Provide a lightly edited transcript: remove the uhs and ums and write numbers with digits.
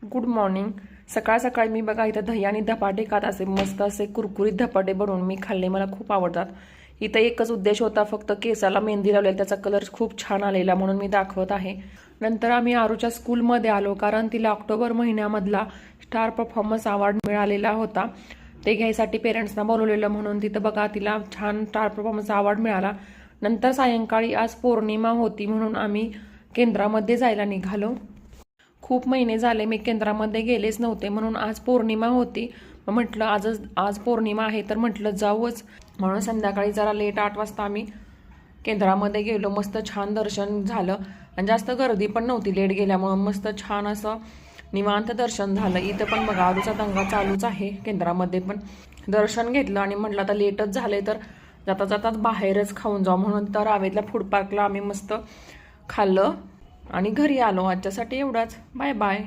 Good morning. सकाळ सकाळी मी बघा इथं दही आणि धपाटे खात असे मस्त असे कुरकुरीत धपाटे बनवून मी खाल्ले. मला खूप आवडतात. इथं एकच उद्देश होता, फक्त केसाला मेहंदी लावलेली, त्याचा कलर खूप छान आलेला म्हणून मी दाखवत आहे. नंतर आम्ही आरूच्या स्कूलमध्ये आलो, कारण तिला ऑक्टोबर महिन्यामधला स्टार परफॉर्मन्स अवॉर्ड मिळालेला होता. ते घ्यायसाठी पेरेंट्सना बोलवलेलं, म्हणून तिथं बघा तिला छान स्टार परफॉर्मन्स अवॉर्ड मिळाला. नंतर सायंकाळी आज पौर्णिमा होती म्हणून आम्ही केंद्रामध्ये जायला निघालो. खूप महिने झाले मी केंद्रामध्ये गेलेच नव्हते, म्हणून आज पौर्णिमा होती. म्हटलं आज पौर्णिमा आहे तर म्हटलं जाऊच, म्हणून संध्याकाळी जरा लेट 8 वाजता आम्ही केंद्रामध्ये गेलो. मस्त छान दर्शन झालं आणि जास्त गर्दी पण नव्हती. लेट गेल्यामुळं मस्त छान असं निवांत दर्शन झालं. इथं पण बघा आरूचा दंगा चालूच आहे. केंद्रामध्ये पण दर्शन घेतलं आणि म्हटलं आता लेटच झाले तर जाता जाताच बाहेरच खाऊन जाऊ, म्हणून तर रावेतल्या फूड पार्कला आम्ही मस्त खाल्लं आणि घरी आलो. आजच्यासाठी एवढाच. Bye bye.